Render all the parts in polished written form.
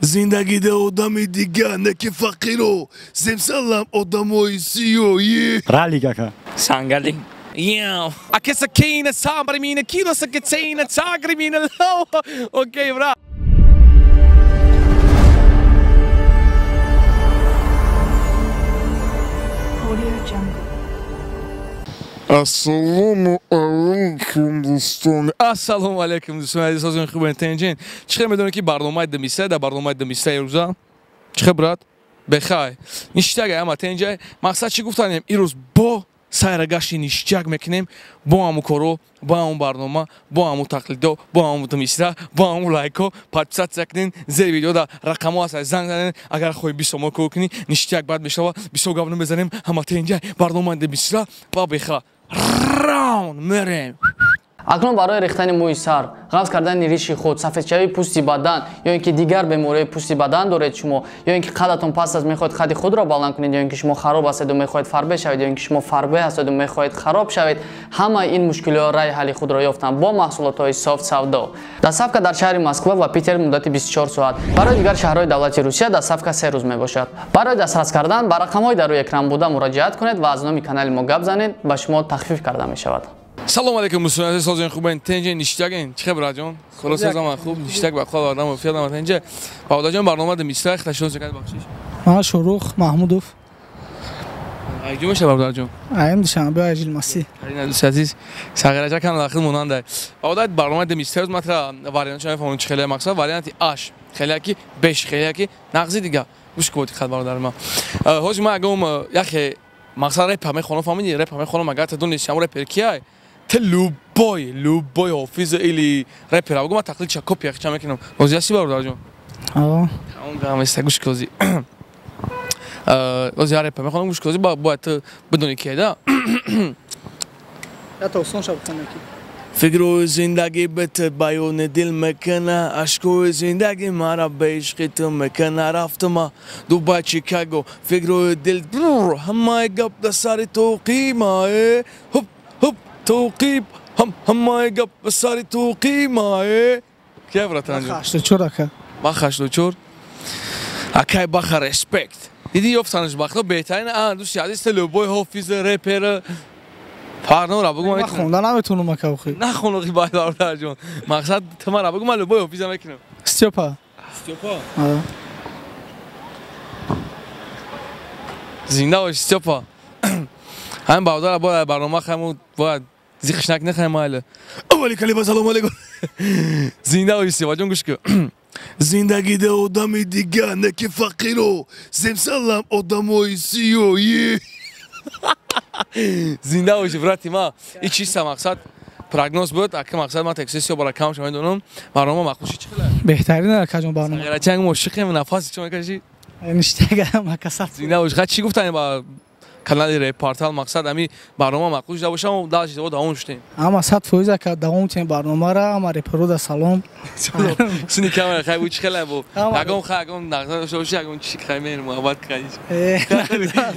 زندگی ده آدمی دیگه نه که فقیرو زمسالم آدمای سیایی رالی کاکا سانگالی Yeah. Aqui sakina sabre mina kilo sakitsina sagri mina low. Okay, bra. Audio Jungle. Assalamu alaikum دوستان. Assalamu alaikum دوستان. عزیز از خوب انتنجین. چه میدونی که برنامه دمیسته در برنامه دمیسته روزا چه برات بخای نیشتاگه اما تنجای مقصد چی گفتنیم این روز با سایرگاشی نیشتاگ میکنیم با همو کارو با همو برنامه با همو تقلیدو با همو دمیسته با همو لایکو پادپسات سکنین زیر ویدیو دا رقمو از زنگ زنین اگر خوی بیسومو کوکنی نیشتاگ بعد میشه بیسو گابنو بزنیم اما تنجای برنامه دمیسته با بخا راون مریم акнун барои рехтани мӯи сар ғафз кардани риши худ сафедшавии пӯсти бадан ё ин ки дигар бемории пӯсти бадан доред шумо ё ин ки қадатон паст аст мехоҳед қади худро баланд кунед ё ин ки шумо хароб ҳастеду мехоҳед фарбе шавед ё ин ки шумо фарбе ҳастеду мехоҳед хароб шавед ҳамаи ин мушкилиҳо раи ҳалли худро ёфтанд бо маҳсулотҳои софт савдо дастсафка дар шаҳри москва ва питер муддати 24 соат барои дигар шаҳрҳои давлати русия дастсафка 3 рӯз мебошад барои дастрас кардан ба рақамҳои дар рӯи экран буда муроҷиат кунед ва аз номи канали мо гап занед ба шумо тахфиф карда мешавад سلام علیکم دوستان سازن خوبن تنجین نیشتاگین چه خبر جان خلاص زمان خوب نیشتاگ با خود آدم وفیاد ما تنجه با جان برنامه دمیسته خشون سکت بخشش ما شروخ محمودوف ایجو میشه بابا جان ایم دوشنبه اجیل ماسی این دوست عزیز ساغرجا کم داخل موننده با برنامه دمیسته روز متر واریانت شما فهمون چه خیلی مقصد واریانتی آش خیلی کی بش خیلی کی نقزی دیگه گوش کوت خد برادر ما هوش ما اگم یخ مقصد رپ همه خانم فهمیدی رپ همه خانم مگه تدونی شما رپ کیه لوبوی حافظ ایلی رپر اگه ما تقلید چه کپی اخچه میکنم روزی هستی برادر جون اون گام استگوش کوزی روزی رپ میخوام گوش کوزی باید بدونی که ده یا توصون شب کنه فکر زندگی بهت بیان دل میکنه عشق زندگی مرا به عشق تو میکنه رفتم دوباره چیکاگو فکر دل همه گپ در سر توقیمه هپ هپ توقیب همه گپ در سر توقیمه که براتون خشت چور اکا با خشت چور اکای باخ رسپکت دیدی یافتنش باخت بهترین دوست عزیز لوبوی حافظ رپر پارنو را بگو من خوندن نمیتونم اکا بخوی نخون اقی باید برادر جون مقصد تمام را بگو من لوبوی حافظ میکنم استیوپا زنده باش استیوپا همین برادر باید برنامه خیمون باید زیخشنک نخواهیم ماله اولی کلی سلام علیکم زنده باش استیوپا جون گوش که زندگی ده آدمی دیگه نه که فقیرو زمسالم آدمای سیایی زنده باشی براتی ما این چیست مقصد پروگنوز بود اگه مقصد ما تکسیسی برای کام شما میدونم برنامه مخصوصی چه خلاص بهترینه کجا برنامه اگر چنگ موشقیم نفسی چه میکشی نیشتاگ ما کسات زنده باشی خد چی گفتن با کانال رپورتال مقصد امی برنامه مخصوصی داشته باشم و داشت بود اون شتیم اما صد فویزا که دوام تیم برنامه را اما رپرود سلام سنی کامera خیلی بود چه خلاص بود اگم نقطه شوشی اگم چی خیلی محبت کردی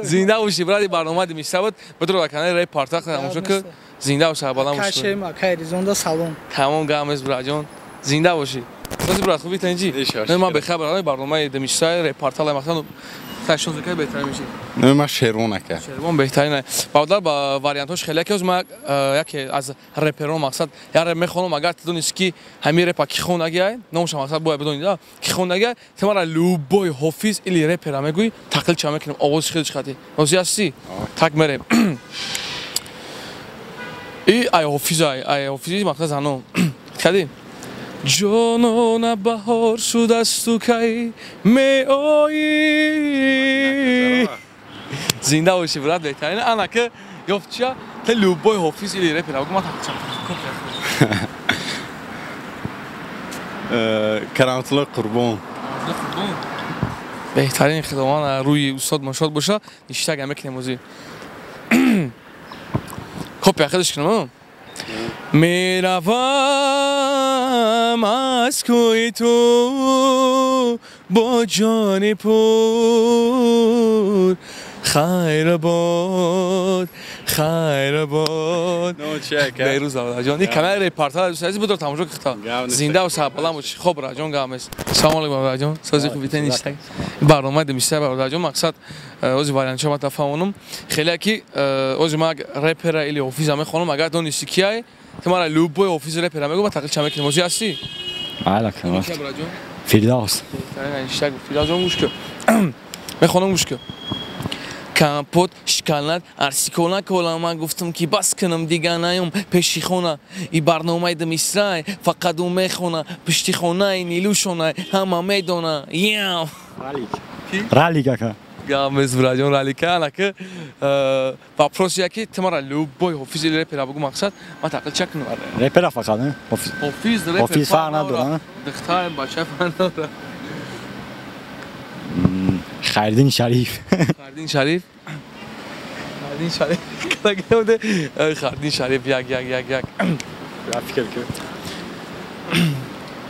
زنده باشی برای برنامه دمیسته بود بدرو کانال رپورتال خدمتشون که زنده باشی بالا مشکل کاشه ما کایریزوندا سلام تمام گامز براجون زنده باشی خوشی برات خوبی تنجی نه ما به خبر برنامه دمیسته رپورتال مقصد خشون زکای بهتر میشه نه ما شیرونکه شیرون بهترینه بعدا با واریانتش خیلی که از ما یکی از رپرون مقصد یار میخونم اگر تدونیست کی همین رپ کی خونگیه نمیشه مقصد باید بدونید کی خونگیه تمام لوبوی حافظ ایلی رپر میگوی تقلیل چه میکنم آواز خیلی چقدر موزی هستی تک مریم ای حافظی مقصد زنم کدی جانان بهار شد از تو کی می آیی زنده باشی برات بهترین انا که گفت چیا لوبوی حافظ ایلی رپر اگه ما تاچم کرامتلو قربان بهترین خدمات روی استاد مشاد باشه نیشتاگ میکنیم موزی کپی خودش کنم میروم از کوی تو با جان پر خیر باد خیر باد نو چه که بیروز برادر جان این کانال ریپارتاج دوست عزیز بدر تماشا کتا گاو نیست. زنده و سلام باش خب برادر جان گامس سلام علیکم برادر جان سازی خوبی نیست برنامه دمیسته برادر جان مقصد اوز وارن شما تفاهمم خیلی کی اوز ما رپر ایلی اوفیس هم خانم اگر دونیستی کیای تمارا لوبوی اوفیس رپر هم میگم تاکل چمک موزی هستی حالا که برادر جان فردوس اشتاق فیلازون گوش که میخوام گوش که کامپوت شکلات ارسیکولا کولا من گفتم که بس کنم دیگه نیام پیشی خونه ای برنامه دمیسرای فقط اون میخونه پشتی خونه نیلوشونه همه میدونه یاو رالی که گامز برادر رالی کنه که واپروس یکی تمارا لوبوی اوفیس رپر بگو مقصد ما تاکل چک نواره رپر فقط نه اوفیس رپر اوفیس فرق نداره دختر بچه فرق نداره خیردین شریف خردین شریف خردین شریف کلاگه بوده خردین شریف یک فکر که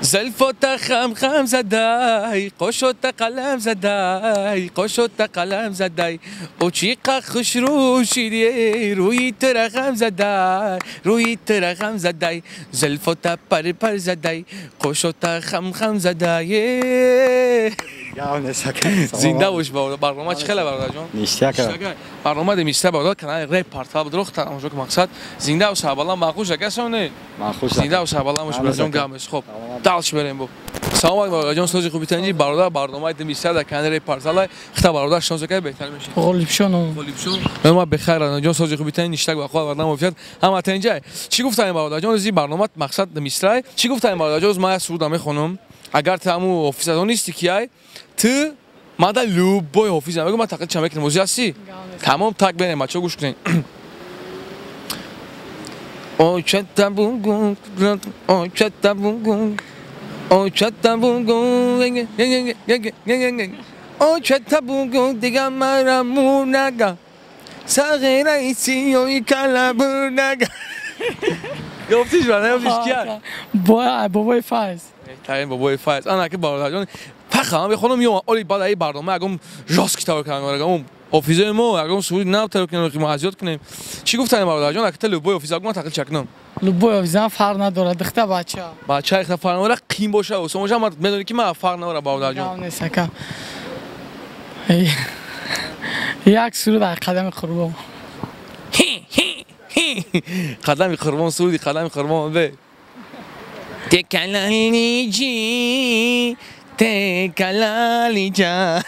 زلفت خم زدای قشت قلم زدای قشت قلم زدای او چیقا خوش روشیدی روی ترخم زدای روی ترخم زدای زلفت پر زدای قشت خم زدای گاو نسکه زنده باش برنامه چه خیلی برادر جان نیسته که برنامه دمیسته برادر کانال ریپارتاج بدرخت تماشا که مقصد زنده و سابالله ماخوش اگسونه من خوش زنده و سابالله مش برادر جان گامش خب دالش بریم بو سلام علیکم برادر جان سوزی خوبی تنجی برادر برنامه دمیسته در کانال ریپارتاج خطا برادر شانس که بهتر میشه غالب شونو غالب شو ما بخیر برادر جان سوزی خوبی تنجی اشتاق بخواد برنامه وفیت هم تنجی چی گفتم برادر جان زی برنامه مقصد دمیسته چی گفتم برادر جان ما سعود میخونم اگر تامو اوفیس نیستی کیای تو ما دا لوبوی اوفیس میگم ما تاکل چمک موزی هستی تمام تاک بین ما چه گوش کنین او چتا بونگون او چتا بونگون او چتا بونگون او چتا بونگون دیگه مرمونگا ساغره ایسی اوی کلابونگا گفتیش برای اوفیس کیای بابای فایز تاین بابای فایز انا که برادر جان فخام بخونم میام اولی بعد ای برنامه اگم جاس کی تاور کنم اگم اوفیس ما اگم سوید نه تاور کنیم که ما ازیاد کنیم چی گفتن برادر جان اگه لوبوی اوفیس اگم تاکل چکنم لوبوی ویزا فرق نداره دختر بچه اختا فرق نداره قیم باشه و سموجا ما میدونی که ما فرق نداره برادر جان گاو نسکه یک سرود از قدم قربان قدم قربان سعودی قدم قربان به تکلالی جی تکلالی جا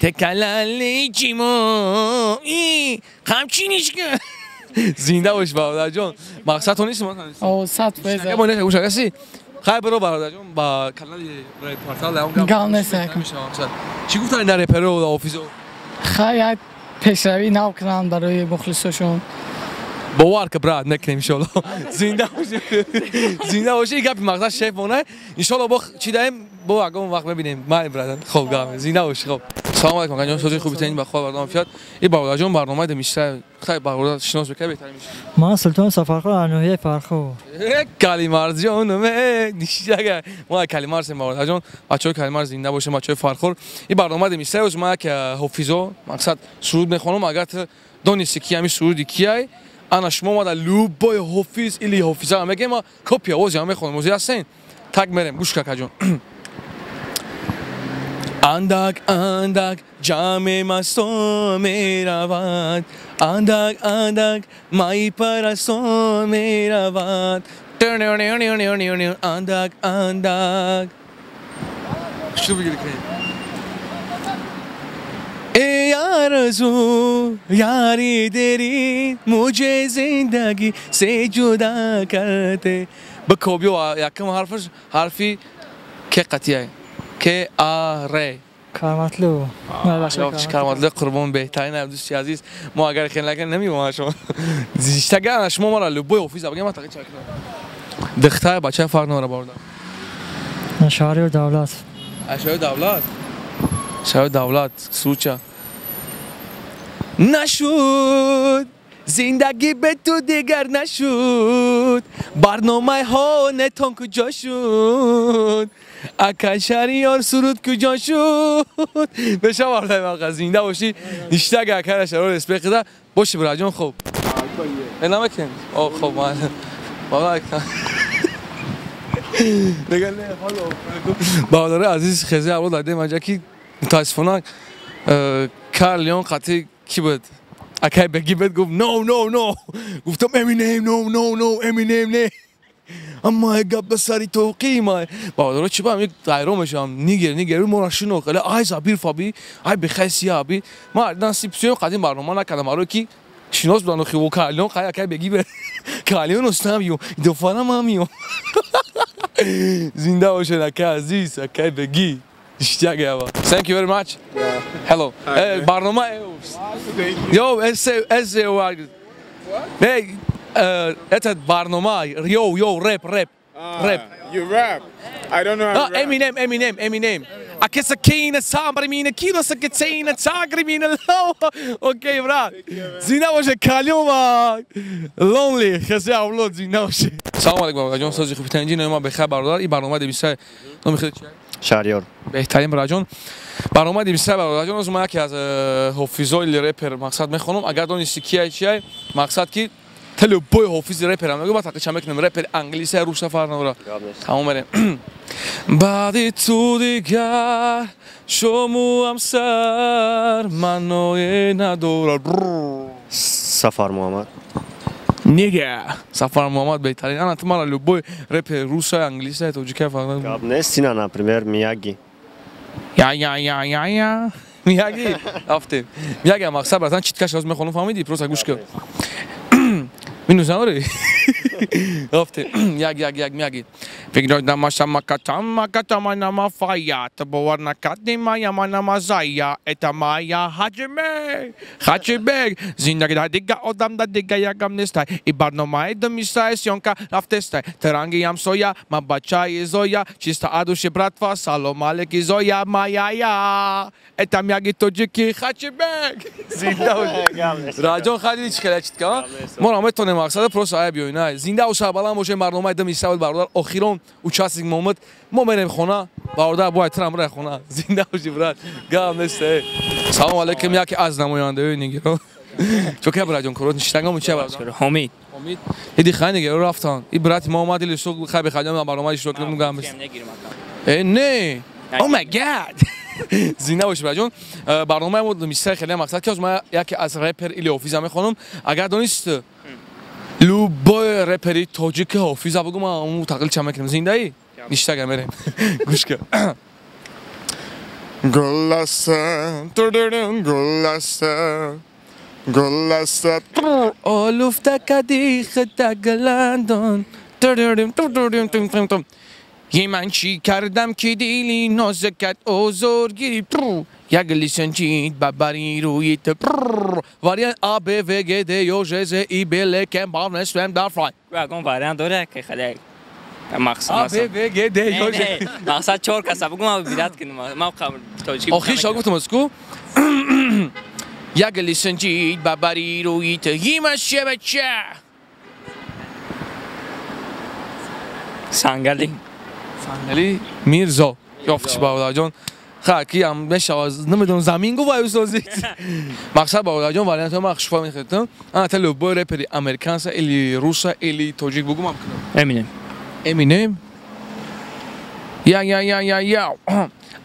تکلالی جی مو ای همچینیش که زنده باش برادر جان مقصد تو نیست او صد فیض ما نه گوش کسی خیر برو برادر جان با کانال ریپورتاج اون گاو نسکه چی گفتن در رپر و اوفیسو خیلی پیشروی نو کنن برای مخلصشون باور که براد نکنیم ان شاء الله زنده باشی گپ مقصد شیف مونه ان شاء الله با چی دایم با اگه اون وقت ببینیم ما برادر خوب گام زنده باشی خب سلام علیکم جان سوزی خوبی تنین بخواد برنامه فیات این برادر جان برنامه دمیسته خیلی برادر شناس بکنه بهتر میشه ما سلطان سفرخو انوهی فرخو کلیمار جان نیشه ما کلیمار سیم برادر جان بچه‌ها کلیمار زنده باشه بچه‌های فرخور این برنامه دمیسته از ما که حافظو مقصد سرود میخونم اگر دونیستی کی همین سرودی کیای انا شما ما در لوبوی حافظ ایلی حافظه هم میگم ما کپی آواز هم میخونم موزی هستین تک میریم گوش که جان اندک جام مستو میرود اندک مای پرستو میرود اندک شو بگیری کنیم ای آرزو یاری دیری مجھے زندگی سے جدا کرتے بکوبیو یکم حرفی که قطعه که آره کارمطلو کارمطلو قربان بهترین دوستی عزیز ما اگر خیلی لکن نمیگم شما زیشتگان شما ما را لبوی اوفیس بگیم ما تاکی چکر دختر بچه فرق نوره باردن شهری و دولت شهر دولت سوچه نشد زندگی به تو دیگر نشد برنامه ها نتان کجا شد اکل شهریار سرود کجا شد بشه وارده موقع زنده باشی نشته اگر اکل شهریار اسپیق ده باشی برای جان خوب نمکن خب من واقعا نگه نه برادر عزیز خیلی اول داده ماجرا کی متاسفانه کارلیون قطعی کی بود اکای بگی بد گفت نو گفتم امینیم نو امینیم نه اما اگه بسری توقی ما برادر چی با یک دایره میشم نیگر مراشینو خیلی ای زبیر فابی ای بخیسی ابی ما ناسیپسیون قدیم برنامه نکردم آره کی شناس بودن خیلی کارلیون قای اکای بگی به کارلیون استامیو دوفانا مامیو زنده باشه نکه عزیز اکای بگی اشتیاقی آوا thank you very much hello برنامه yo esse hey это برنامه yo rap You rap? I don't know how to rap. Eminem Aqui aqui na samba mina kilo saketsina tsagri mina lo okay brad zina باشه کلیوم lonely خسته اولاد زینا باشه سلام علیکم آقا جان سازی خوبی تنجین ما بخیر برادر این برنامه 20 نام خیلی چیه شهریار بهترین برادر برنامه 20 برادر جان از ما یکی از حافظای رپر مقصد میخونم اگر دونستی کیه چیه مقصد کی تلو بوی حافظ رپر هم میگم تا چمکنم رپر انگلیسی روش فرنورا تمام بره بعد تو دیگر شما هم سر منو نداره سفر محمد نیگه سفر محمد بهترین انا تمام لوبوی رپ روس انگلیسی تو چیکار فرق قبل سینا например میاگی یا میاگی افته میاگی مقصد براتون چیتکاش از میخونم فهمیدی پروسا گوش کن Minus ori. Ofte, jak miagi. Figro da masha makata mana mafaya. Taboar na kadima ya mana mazaya. Eta maya hajime. Zinda da diga odam da diga ya gamnestai. Ibarno mai da misai sionka raftestai. Terangi yam soya, mabachai zoya. Chista adushi bratva, salom aleki zoya maya. Eta miagi tojiki hajime. Zinda راجون خیلی چی خیلی چیت که ما رامتونه مقصد پروس آیا بیاین زنده و شابالان باشه برنامه دم استاد برادر آخرون اوچاسیک محمد ما میریم خونه برادر با احترام راه خونه زنده باشی برات گام نسته سلام علیکم یکی از نماینده نگیرو چون که برادر جون کورت نشتنگام چه برادر حمید ایدی خانی نگیرو رفتن این برات محمد علی سوق خیلی خدام برنامه شروع کردم گام بس نه او مای گاد زینه باشه برادر برنامه ما میشه خیلی مقصد که از ما یکی از رپر ایلی اوفیزا میخونم اگر دونست لو بای رپری تاجیک اوفیزا بگم اون تقلیل چه میکنم زنده ای نیشتگه میریم گوش کن گلاسته آلوفته کدی خدا گلندان یه من چی کردم که دیلی نازکت آزار گیری یک لیسنچید ببری روی تپر واریان آب و گده یا جزه ای بلکن با نسویم در فرای واقعا واریان داره که خیلی مقصد آب و گده یا جزه مقصد چهار کسا بگم ما بیداد کنیم ما توجیه آخی شا گفتم از کو یک لیسنچید ببری روی تپر مشه بچه سنگلی سنگلی میرزا یافتش برادر جان خاکی هم میشه نمیدونم زمین گو وای سازی مقصد برادر جان ولی تو مخشوفه میخوام انا تلو بو رپری امریکانس الی روسا الی توجیک بگم امینم امینم یا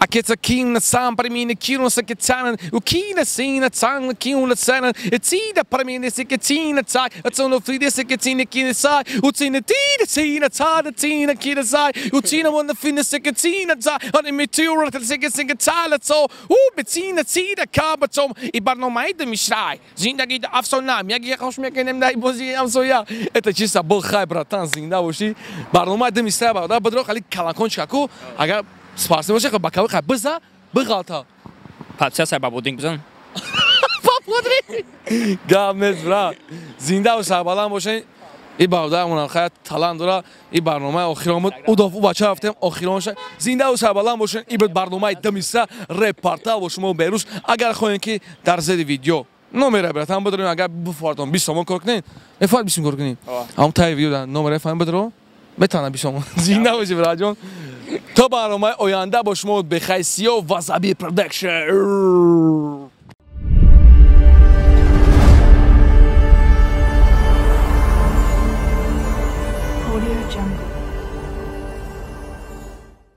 Akets a king na sam per mine kilo sa ketsanen u kina sina tsang kina sanen et sida per mine se ketina tsak et sono fride se ketina kina sai u tsina tida sina tsada tina kina sai u tsina von the finne se ketina tsa on im meteor at se ketina tsala so u betina sida kabatom I barno mai de mishrai zindagi da afsonam я ехал мне kenem dai bozi am so ya это чисто был хай братан зинда уши барно mai de mishrai да بدرو خلي каланкончика ку ага سپاسه باشه خب بکاوی خب بزن بغالتا پادشاه صاحب بودینگ بزن پاپودری گامز برا زنده و شابالان باشین این برادرمون خیلی تالان داره این برنامه آخرام او دفعه بچه رفتیم آخرامش زنده و شابالان باشین این برنامه دمیسته رپارتا و شما بیروش اگر خواهید که در زیر ویدیو نمره براتون بدریم اگر بفردم 20 تومان کار کنین نفرد 20 کار کنین هم تای ویدیو در نمره فهم بدرو بتونه 20 تومان زنده باشه برا جان تا برنامه آینده با شما بخیر سیا و واسابی پرودکشن